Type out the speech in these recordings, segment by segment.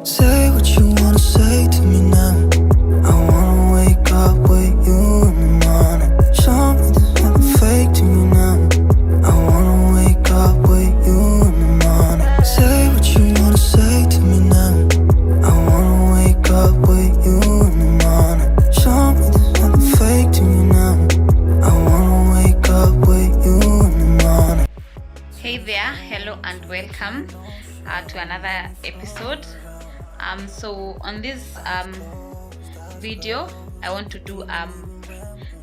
Say what you wanna say to me now. I wanna wake up with you in the morning. Show me there's nothing fake to me now. I wanna wake up with you in the morning. Say what you wanna say to me now. I wanna wake up with you in the morning. Show me there's nothing fake to me now. I wanna wake up with you in the morning. Hey there, hello and welcome to another episode. So on this video I want to do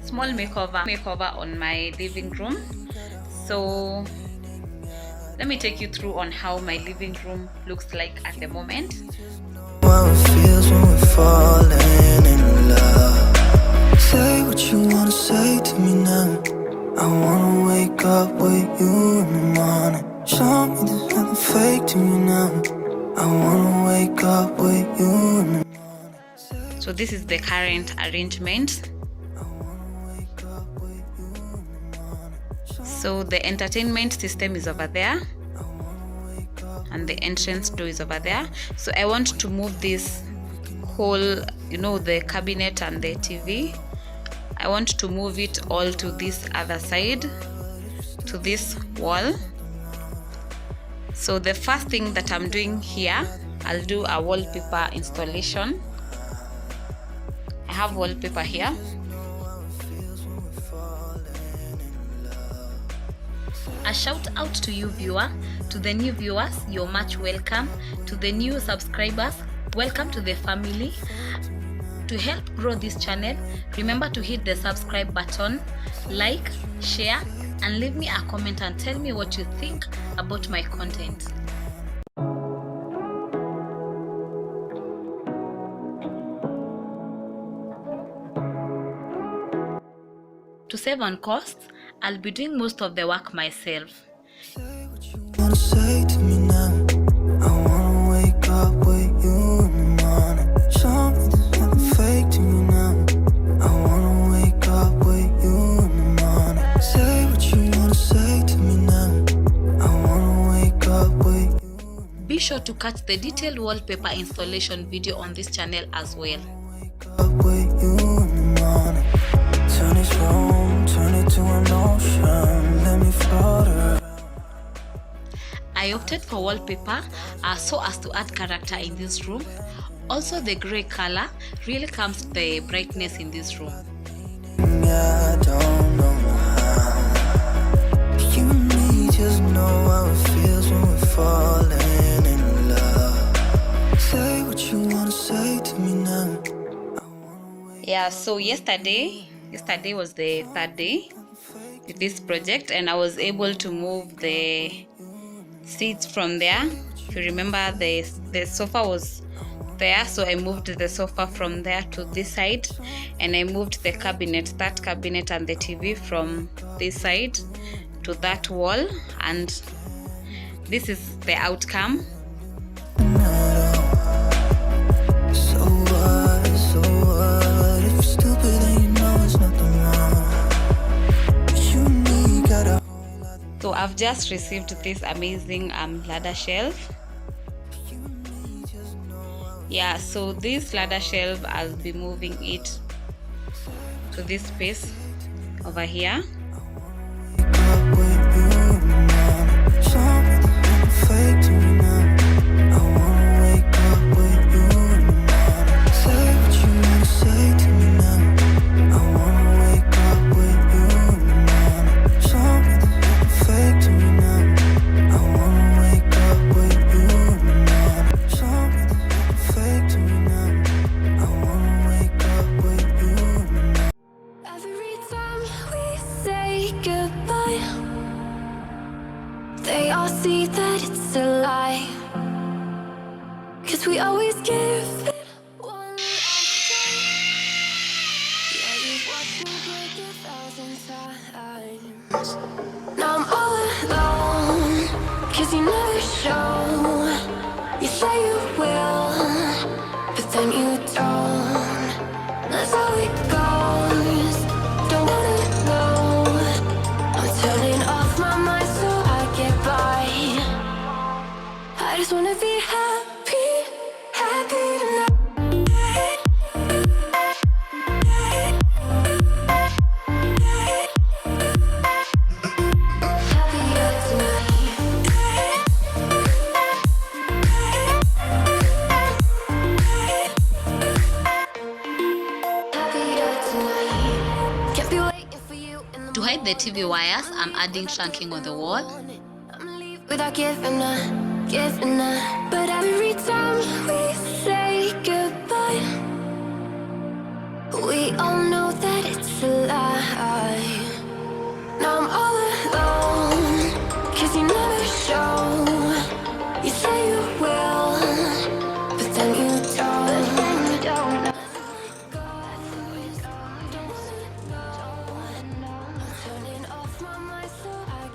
small makeover on my living room. So let me take you through on how my living room looks like at the moment. How it feels when we're falling in love. Say what you wanna say to me now. I wanna wake up with you in the morning. Show me there's nothing fake to me now. I wanna wake up with you in the morning. So this is the current arrangement. So the entertainment system is over there and the entrance door is over there. So I want to move this whole, the cabinet and the TV. I want to move it all to this other side, to this wall. So the first thing that I'm doing here, I'll do a wallpaper installation. I have wallpaper here. A shout out to you viewer, to the new viewers, you're much welcome. To the new subscribers, welcome to the family. To help grow this channel, remember to hit the subscribe button, like, share, and leave me a comment and tell me what you think about my content. To save on costs, I'll be doing most of the work myself. Say what you wanna say to me now. I wanna wake up with you in the morning. Show me there's nothing fake to me now. I wanna wake up with you in the morning. Say what you wanna say to me now. I wanna wake up with you. Be sure to catch the detailed wallpaper installation video on this channel as well. Wake up with you in the morning. Turn this room, turn it to an ocean. Let me float around. I opted for wallpaper so as to add character in this room. Also, the gray color really comes the brightness in this room. I don't know how. You and me just know how it feels when we're falling in love. Say what you wanna say to me now. Yeah, so yesterday was the third day with this project, and I was able to move the seats from there. If you remember, the sofa was there, so I moved the sofa from there to this side, and I moved the cabinet, that cabinet and the TV from this side to that wall, and this is the outcome. So I've just received this amazing ladder shelf. Yeah, so this ladder shelf, I'll be moving it to this space over here. They all see that it's a lie, 'cause we always give it one last try. Yeah, you've watched me break 1,000 times. Now I'm all alone, 'cause you never show. You say you will, but then you don't. That's how it goes. Don't wanna know. I'm turning off my mind so I get by. I just wanna be happy, happy. the TV wires, I'm adding trunking on the wall. Without giving up, but every time we say goodbye, we all know that it's a lie. Now I'm all alone, 'cause you never show. You say you will, but then you don't.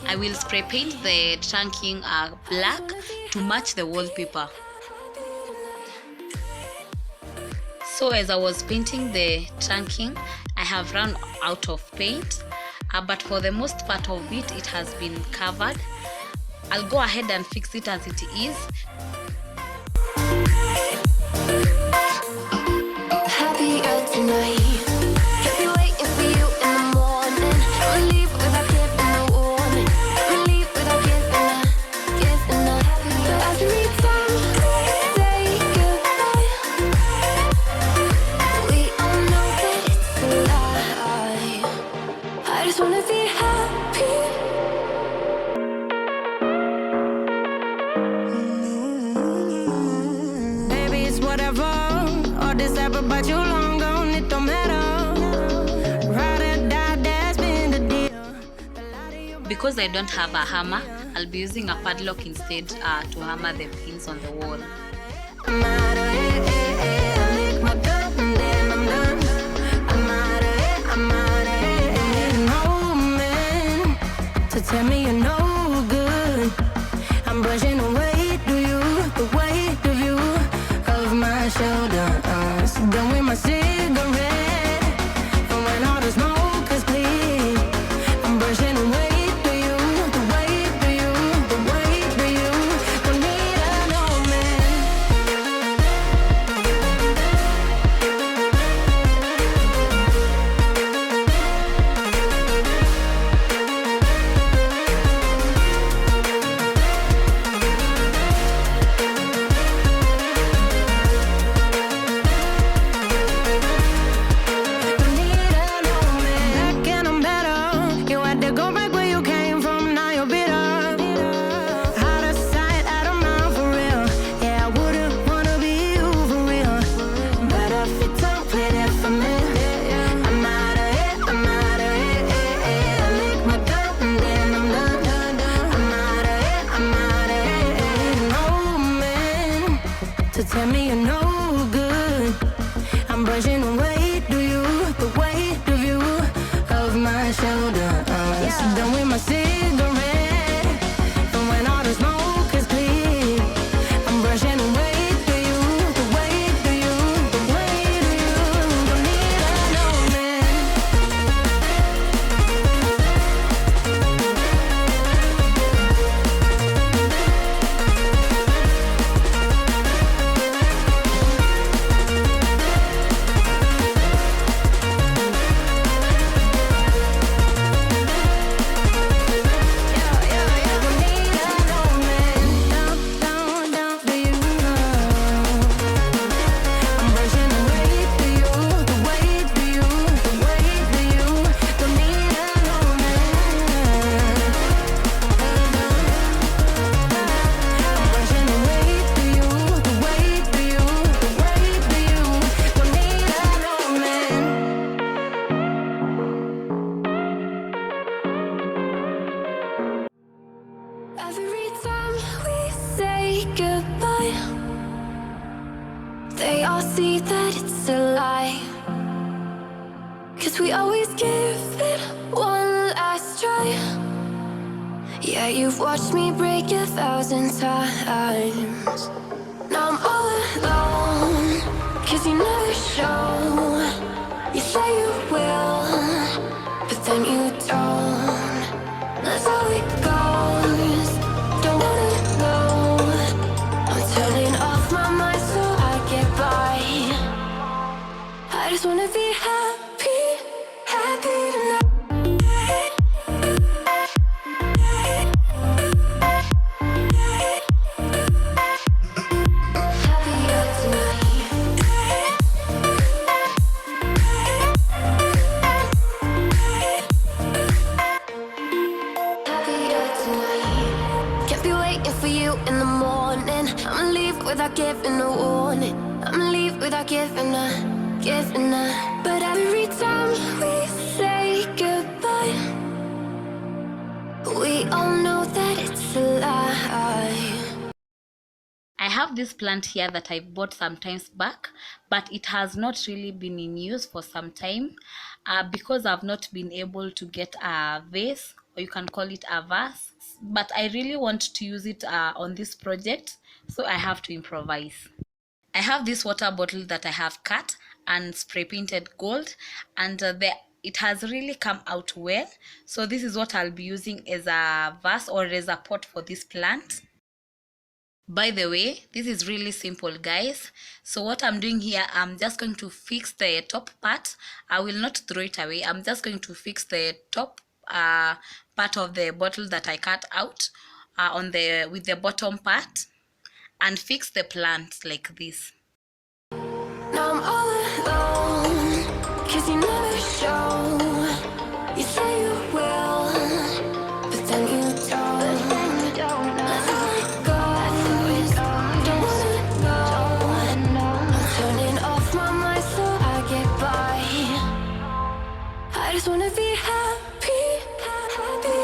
I will spray paint the trunking black to match the wallpaper. So as I was painting the trunking, I have run out of paint, but for the most part of it, it has been covered. I'll go ahead and fix it as it is. Happier tonight. Kept me waiting for you in the morning. I'ma leave without giving a warning. I'ma leave without giving a. But every time we say goodbye, we all know that it's a lie. I just wanna be happy. Baby, it's whatever. All this ever but you long gone, it don't matter. Ride or die, that's been the deal. Because I don't have a hammer, I'll be using a padlock instead to hammer the pins on the wall. I'm out of it, I lick my gun and then I'm done. I'm out of it, no man to tell me you're no good. I'm brushing away to you, the weight of you, of my shoulders. Done with my cigarette, and when all the smoke is clear, I'm brushing away to you, the weight of you, the weight of you. Don't need a no man. Don't need a no man. Back and I'm better. You had to go back where you came from. Now you're bitter. Out of sight, out of mind for real. Yeah, I wouldn't wanna be you for real. But if you don't play that for me, I'm out of it. I lick my gun and then I'm done. I'm out of it. No man to tell me you're no good. I'm brushing away to you, the weight of you, of my shoulders. Done with my cigarette, and when all the smoke is clear, I'm brushing away to you, the weight of you, the weight of you. Don't need a no man. Every time we say goodbye, they all see that it's a lie. 'Cause we always give it one last try. Yeah, you've watched me break 1,000 times. Now I'm all alone, 'cause you never show. You say you will, but then you don't. That's how it goes. Don't wanna know. I'm turning off my mind so I get by. I just wanna be happy, happy tonight. Happier tonight. Can't be waiting for you in the morning. I'ma leave without giving a warning. I'ma leave without giving a. But every time we say goodbye, we all know that it's a lie. I have this plant here that I bought some times back, but it has not really been in use for some time because I've not been able to get a vase, or you can call it a vase, but I really want to use it on this project, so I have to improvise. I have this water bottle that I have cut and spray painted gold, and it has really come out well. So this is what I'll be using as a vase or as a pot for this plant. By the way, this is really simple, guys. So what I'm doing here, I'm just going to fix the top part. I will not throw it away. I'm just going to fix the top part of the bottle that I cut out with the bottom part, and fix the plant like this. Now I'm all alone, 'cause you never show. You say you will, but then you don't. Let's let go. Don't wanna know. I'm turning off my mind so I get by. I just wanna be happy, happy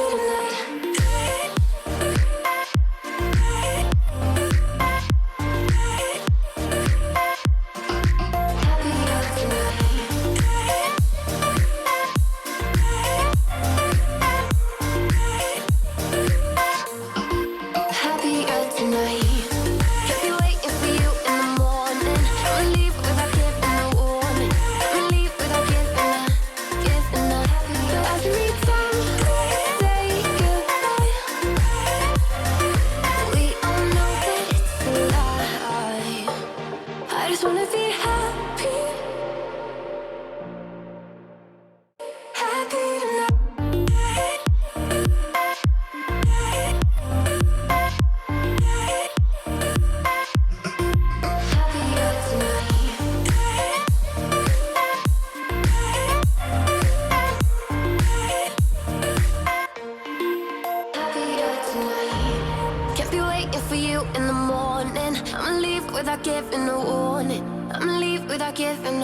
tonight. Without giving a warning, I'ma leave without giving a.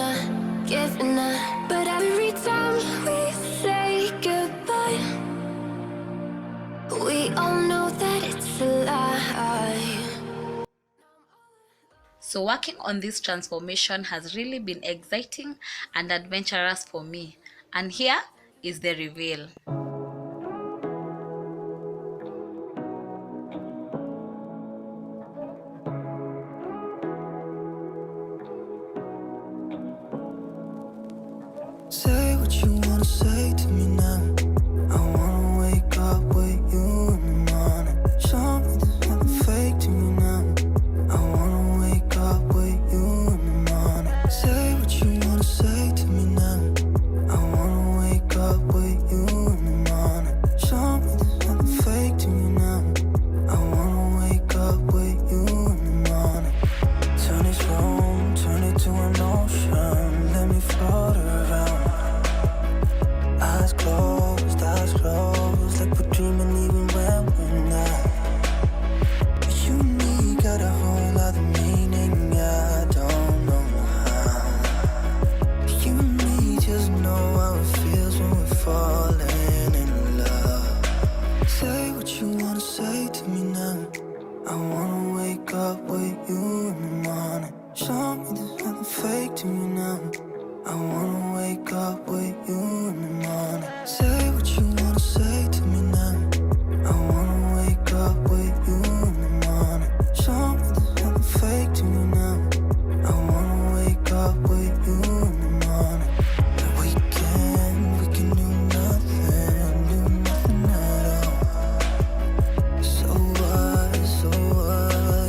But every time we say goodbye, we all know that it's a lie. So working on this transformation has really been exciting and adventurous for me. And here is the reveal. Say what you wanna say to me now. I wanna wake up with you in the morning. Show me there's nothing fake to me now. I wanna wake up with you in the morning. Say what you wanna say to me now. I wanna wake up with you in the morning. Show me there's nothing fake to me now. I wanna wake up with you in the morning. Turn this room, turn it to an ocean. Let me float around. Eyes closed, like we're dreaming even when we're not. You and me got a whole other meaning, I don't know how. You and me just know how it feels when we're falling in love. Say what you wanna say to me now. I wanna wake up with you in the morning. Show me there's nothing fake to me now. I wanna wake up with you in the morning. Say what you wanna say to me now. I wanna wake up with you in the morning. Show me there's nothing fake to me now. I wanna wake up with you in the morning. And we can do nothing at all. So what,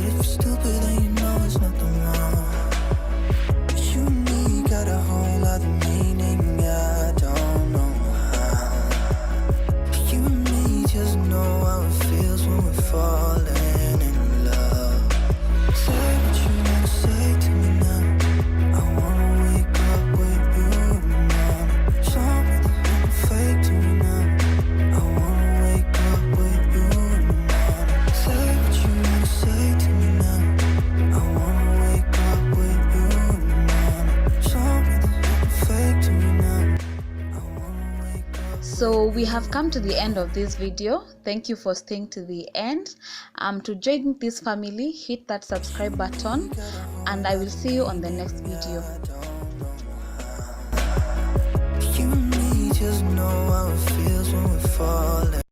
if you're stupid then you know there's nothing wrong. You and me got a whole other meaning, I don't know how. You and me just know how it feels when we're falling in love. Say what you wanna say to me now. I wanna wake up with you in the morning. Show me there's nothing fake to me now. I wanna wake up with you in the morning. we have come to the end of this video. Thank you for staying to the end. To join this family, hit that subscribe button, and I will see you on the next video. You and me just know how it feels when we're falling.